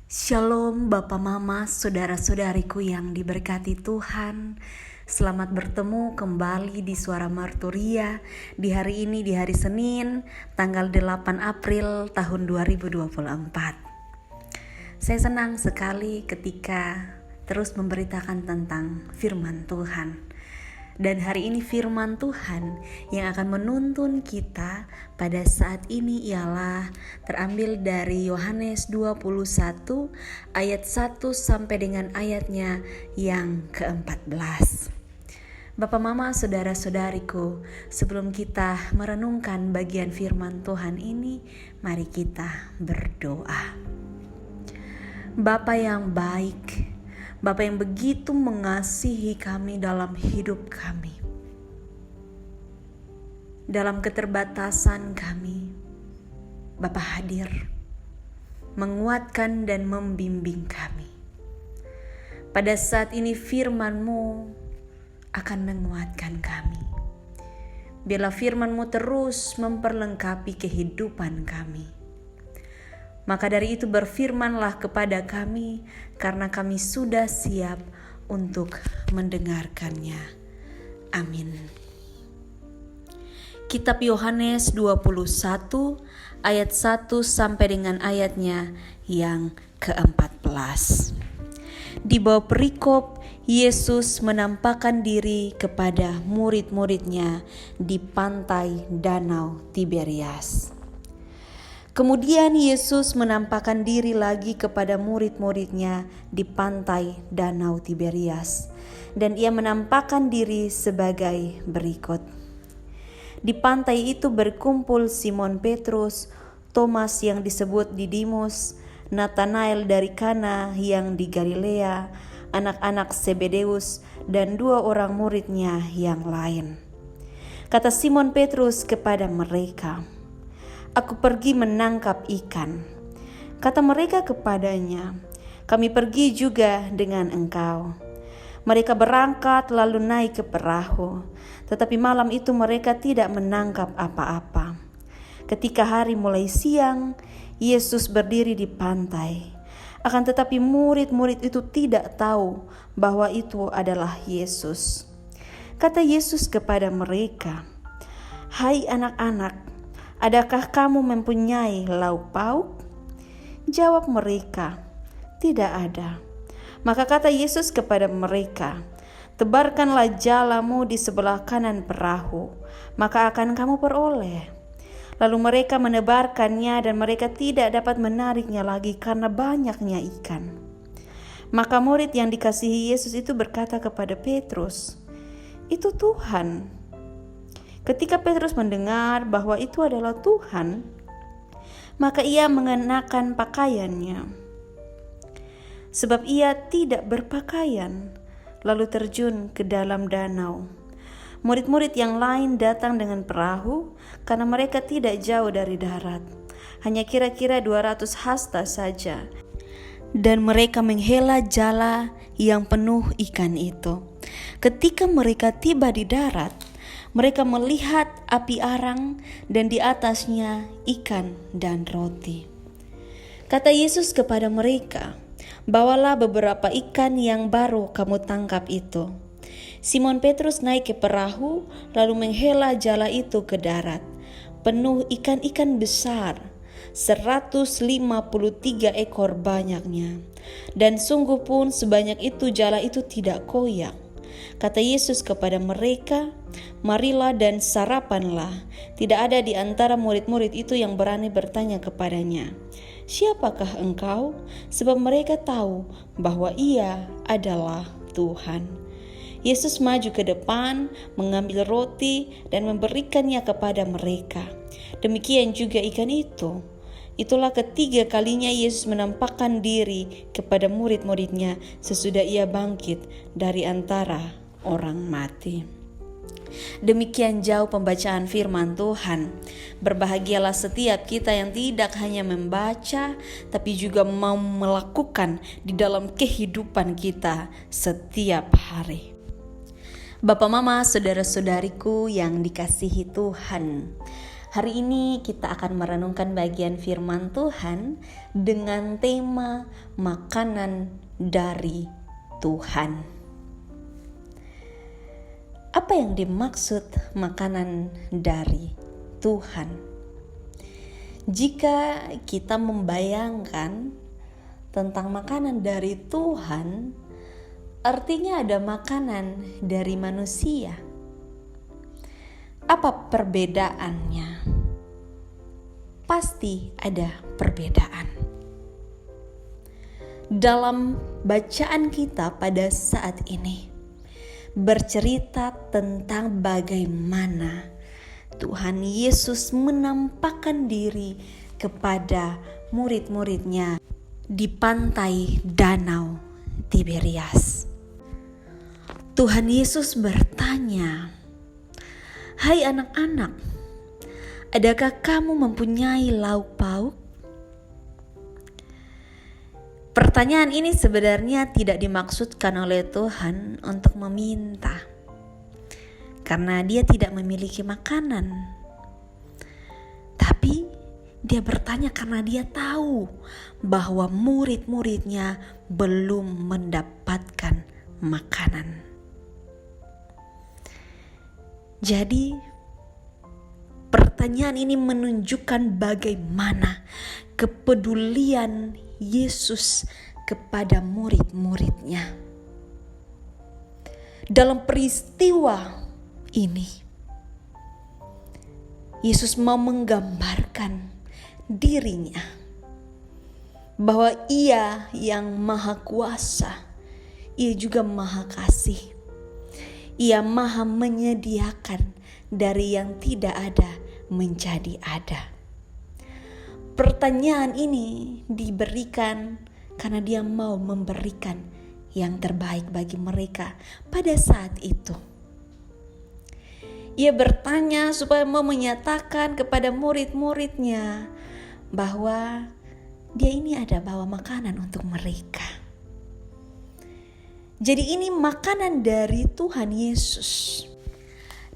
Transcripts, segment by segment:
Shalom Bapak Mama, saudara-saudariku yang diberkati Tuhan. Selamat bertemu kembali di Suara Marturia di hari ini, di hari Senin, tanggal 8 April tahun 2024. Saya senang sekali ketika terus memberitakan tentang firman Tuhan. Dan hari ini firman Tuhan yang akan menuntun kita pada saat ini ialah terambil dari Yohanes 21 ayat 1 sampai dengan ayatnya yang ke-14. Bapak Mama, saudara-saudariku, sebelum kita merenungkan bagian firman Tuhan ini, mari kita berdoa. Bapa yang baik, Bapa yang begitu mengasihi kami dalam hidup kami, dalam keterbatasan kami, Bapa hadir, menguatkan dan membimbing kami. Pada saat ini firman-Mu akan menguatkan kami. Biarlah firman-Mu terus memperlengkapi kehidupan kami. Maka dari itu berfirmanlah kepada kami, karena kami sudah siap untuk mendengarkannya. Amin. Kitab Yohanes 21 ayat 1 sampai dengan ayatnya yang ke-14. Di bawah perikop, Yesus menampakkan diri kepada murid-muridnya di pantai Danau Tiberias. Kemudian Yesus menampakkan diri lagi kepada murid-muridnya di pantai Danau Tiberias, dan ia menampakkan diri sebagai berikut. Di pantai itu berkumpul Simon Petrus, Thomas yang disebut Didimus, Nathanael dari Kana yang di Galilea, anak-anak Zebedeus, dan 2 orang muridnya yang lain. Kata Simon Petrus kepada mereka, "Aku pergi menangkap ikan." Kata mereka kepadanya, "Kami pergi juga dengan engkau." Mereka berangkat lalu naik ke perahu, tetapi malam itu mereka tidak menangkap apa-apa. Ketika hari mulai siang, Yesus berdiri di pantai. Akan tetapi murid-murid itu tidak tahu bahwa itu adalah Yesus. Kata Yesus kepada mereka, "Hai anak-anak, adakah kamu mempunyai lauk pauk?" Jawab mereka, "Tidak ada." Maka kata Yesus kepada mereka, "Tebarkanlah jalamu di sebelah kanan perahu, maka akan kamu peroleh." Lalu mereka menebarkannya dan mereka tidak dapat menariknya lagi karena banyaknya ikan. Maka murid yang dikasihi Yesus itu berkata kepada Petrus, "Itu Tuhan." Ketika Petrus mendengar bahwa itu adalah Tuhan, maka ia mengenakan pakaiannya, sebab ia tidak berpakaian, lalu terjun ke dalam danau. Murid-murid yang lain datang dengan perahu karena mereka tidak jauh dari darat, hanya kira-kira 200 hasta saja, dan mereka menghela jala yang penuh ikan itu. Ketika mereka tiba di darat, mereka melihat api arang dan di atasnya ikan dan roti. Kata Yesus kepada mereka, "Bawalah beberapa ikan yang baru kamu tangkap itu." Simon Petrus naik ke perahu lalu menghela jala itu ke darat, penuh ikan-ikan besar, 153 ekor banyaknya. Dan sungguh pun sebanyak itu jala itu tidak koyak. Kata Yesus kepada mereka, "Marilah dan sarapanlah." Tidak ada di antara murid-murid itu yang berani bertanya kepadanya, "Siapakah engkau?" Sebab mereka tahu bahwa ia adalah Tuhan. Yesus maju ke depan, mengambil roti dan memberikannya kepada mereka. Demikian juga ikan itu. Itulah ketiga kalinya Yesus menampakkan diri kepada murid-muridnya sesudah ia bangkit dari antara orang mati. Demikian jauh pembacaan firman Tuhan. Berbahagialah setiap kita yang tidak hanya membaca, tapi juga mau melakukan di dalam kehidupan kita setiap hari. Bapak Mama, saudara-saudariku yang dikasihi Tuhan, Hari ini kita akan merenungkan bagian firman Tuhan dengan tema makanan dari Tuhan. Apa yang dimaksud makanan dari Tuhan? Jika kita membayangkan tentang makanan dari Tuhan, artinya ada makanan dari manusia. Apa perbedaannya? Pasti ada perbedaan. Dalam bacaan kita pada saat ini bercerita tentang bagaimana Tuhan Yesus menampakkan diri kepada murid-muridnya di pantai Danau Tiberias. Tuhan Yesus bertanya, "Hai anak-anak, adakah kamu mempunyai lauk pauk?" Pertanyaan ini sebenarnya tidak dimaksudkan oleh Tuhan untuk meminta, karena Dia tidak memiliki makanan. Tapi Dia bertanya karena Dia tahu bahwa murid-muridnya belum mendapatkan makanan. Jadi pertanyaan ini menunjukkan bagaimana kepedulian Yesus kepada murid-muridnya. Dalam peristiwa ini, Yesus mau menggambarkan dirinya bahwa Ia yang maha kuasa, Ia juga maha kasih. Ia maha menyediakan dari yang tidak ada menjadi ada. Pertanyaan ini diberikan karena Dia mau memberikan yang terbaik bagi mereka pada saat itu. Ia bertanya supaya mau menyatakan kepada murid-muridnya bahwa Dia ini ada bawa makanan untuk mereka. Jadi ini makanan dari Tuhan Yesus.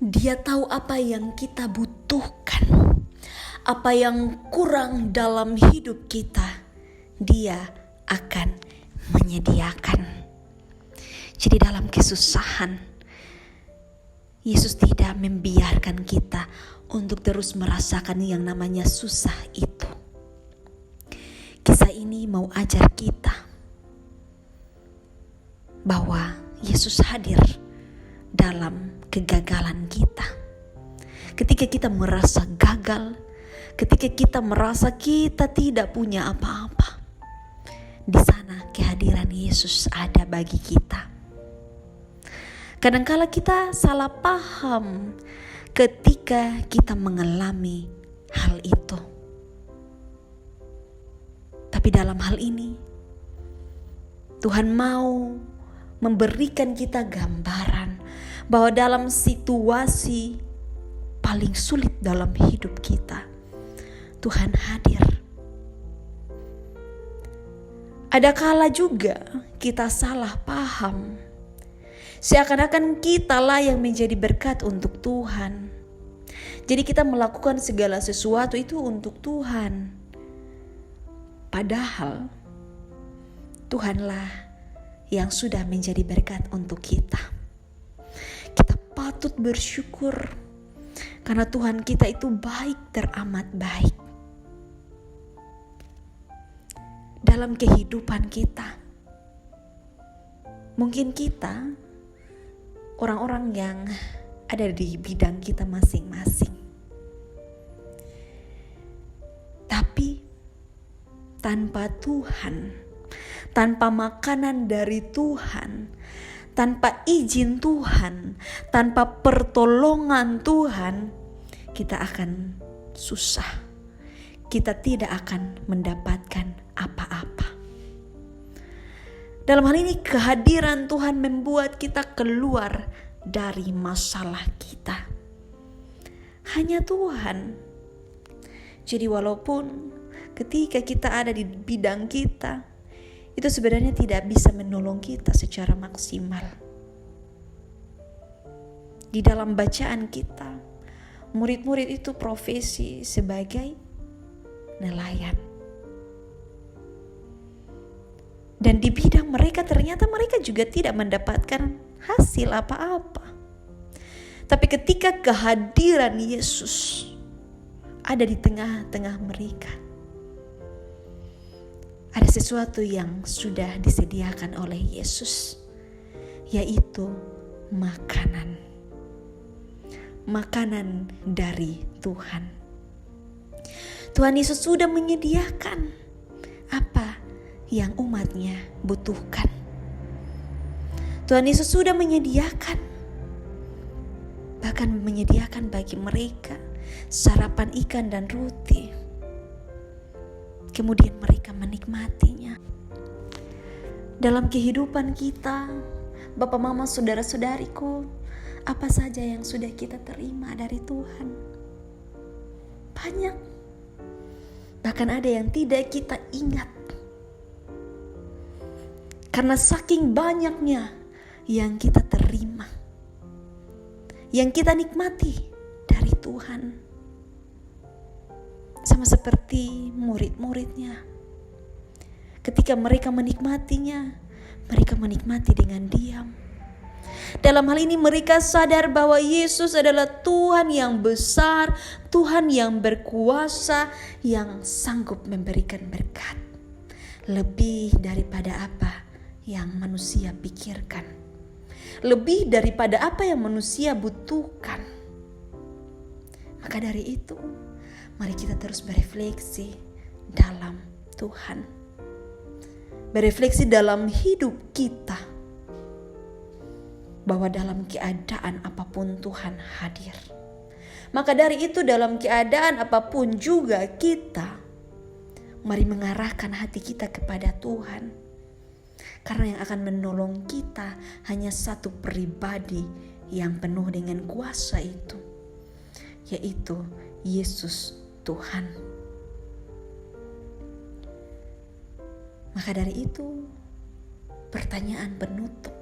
Dia tahu apa yang kita butuhkan, apa yang kurang dalam hidup kita, Dia akan menyediakan. Jadi dalam kesusahan, Yesus tidak membiarkan kita untuk terus merasakan yang namanya susah itu. Kisah ini mau ajar kita bahwa Yesus hadir dalam kegagalan kita. Ketika kita merasa gagal, ketika kita merasa kita tidak punya apa-apa, di sana kehadiran Yesus ada bagi kita. Kadangkala kita salah paham ketika kita mengalami hal itu. Tapi dalam hal ini, Tuhan mau memberikan kita gambaran bahwa dalam situasi paling sulit dalam hidup kita, Tuhan hadir. Ada kala juga kita salah paham, seakan-akan kitalah yang menjadi berkat untuk Tuhan. Jadi kita melakukan segala sesuatu itu untuk Tuhan. Padahal Tuhanlah yang sudah menjadi berkat untuk kita. Kita patut bersyukur karena Tuhan kita itu baik, teramat baik. Dalam kehidupan kita, mungkin kita orang-orang yang ada di bidang kita masing-masing. Tapi tanpa Tuhan, tanpa makanan dari Tuhan, tanpa izin Tuhan, tanpa pertolongan Tuhan, kita akan susah. Kita tidak akan mendapatkan apa-apa. Dalam hal ini kehadiran Tuhan membuat kita keluar dari masalah kita. Hanya Tuhan. Jadi walaupun ketika kita ada di bidang kita, itu sebenarnya tidak bisa menolong kita secara maksimal. Di dalam bacaan kita, murid-murid itu profesi sebagai nelayan. Dan di bidang mereka ternyata mereka juga tidak mendapatkan hasil apa-apa. Tapi ketika kehadiran Yesus ada di tengah-tengah mereka, ada sesuatu yang sudah disediakan oleh Yesus, yaitu makanan. Makanan dari Tuhan. Tuhan Yesus sudah menyediakan apa yang umatnya butuhkan. Tuhan Yesus sudah menyediakan, bahkan menyediakan bagi mereka sarapan ikan dan roti. Kemudian mereka menikmatinya. Dalam kehidupan kita, Bapak, Mama, saudara-saudariku, apa saja yang sudah kita terima dari Tuhan? Banyak. Bahkan ada yang tidak kita ingat. Karena saking banyaknya yang kita terima, yang kita nikmati dari Tuhan. Sama seperti murid-muridnya. Ketika mereka menikmatinya, mereka menikmati dengan diam. Dalam hal ini mereka sadar bahwa Yesus adalah Tuhan yang besar, Tuhan yang berkuasa, yang sanggup memberikan berkat. Lebih daripada apa yang manusia pikirkan. Lebih daripada apa yang manusia butuhkan. Maka dari itu, mari kita terus berefleksi dalam Tuhan. Berefleksi dalam hidup kita. Bahwa dalam keadaan apapun Tuhan hadir. Maka dari itu dalam keadaan apapun juga kita, mari mengarahkan hati kita kepada Tuhan. Karena yang akan menolong kita hanya satu pribadi yang penuh dengan kuasa itu, yaitu Yesus Tuhan. Maka dari itu, pertanyaan penutup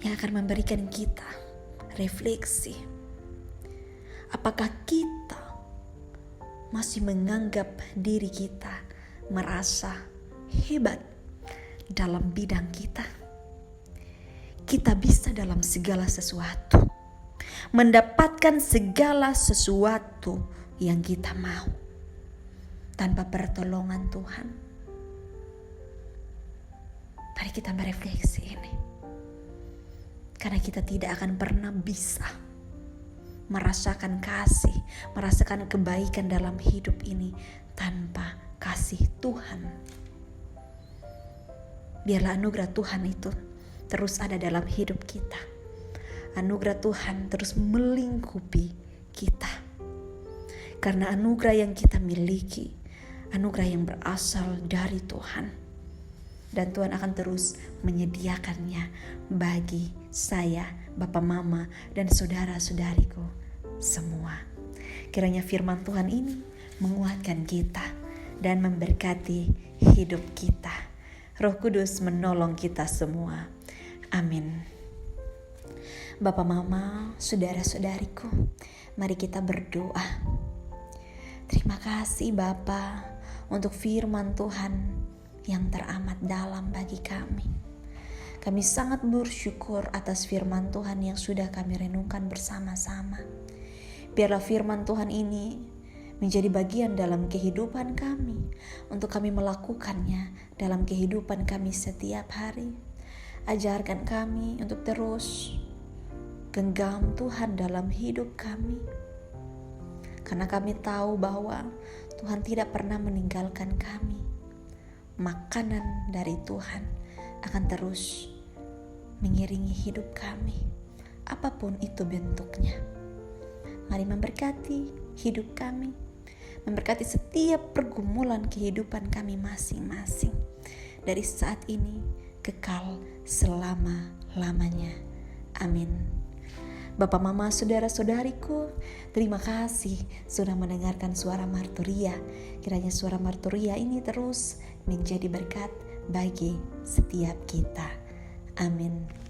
yang akan memberikan kita refleksi. Apakah kita masih menganggap diri kita merasa hebat dalam bidang kita? Kita bisa dalam segala sesuatu, mendapatkan segala sesuatu yang kita mau tanpa pertolongan Tuhan. Mari kita merefleksi ini. Karena kita tidak akan pernah bisa merasakan kasih, merasakan kebaikan dalam hidup ini tanpa kasih Tuhan. Biarlah anugerah Tuhan itu terus ada dalam hidup kita. Anugerah Tuhan terus melingkupi kita. Karena anugerah yang kita miliki, anugerah yang berasal dari Tuhan. Dan Tuhan akan terus menyediakannya bagi saya, Bapak, Mama, dan saudara-saudariku semua. Kiranya firman Tuhan ini menguatkan kita dan memberkati hidup kita. Roh Kudus menolong kita semua. Amin. Bapak, Mama, saudara-saudariku, mari kita berdoa. Terima kasih Bapa untuk firman Tuhan yang teramat dalam bagi kami. Kami sangat bersyukur atas firman Tuhan yang sudah kami renungkan bersama-sama. Biarlah firman Tuhan ini menjadi bagian dalam kehidupan kami, untuk kami melakukannya dalam kehidupan kami setiap hari. Ajarkan kami untuk terus genggam Tuhan dalam hidup kami. Karena kami tahu bahwa Tuhan tidak pernah meninggalkan kami. Makanan dari Tuhan akan terus mengiringi hidup kami, apapun itu bentuknya. Mari memberkati hidup kami, memberkati setiap pergumulan kehidupan kami masing-masing, dari saat ini kekal selama-lamanya. Amin. Bapak, Mama, saudara-saudariku, terima kasih sudah mendengarkan suara Marturia. Kiranya suara Marturia ini terus menjadi berkat bagi setiap kita. Amin.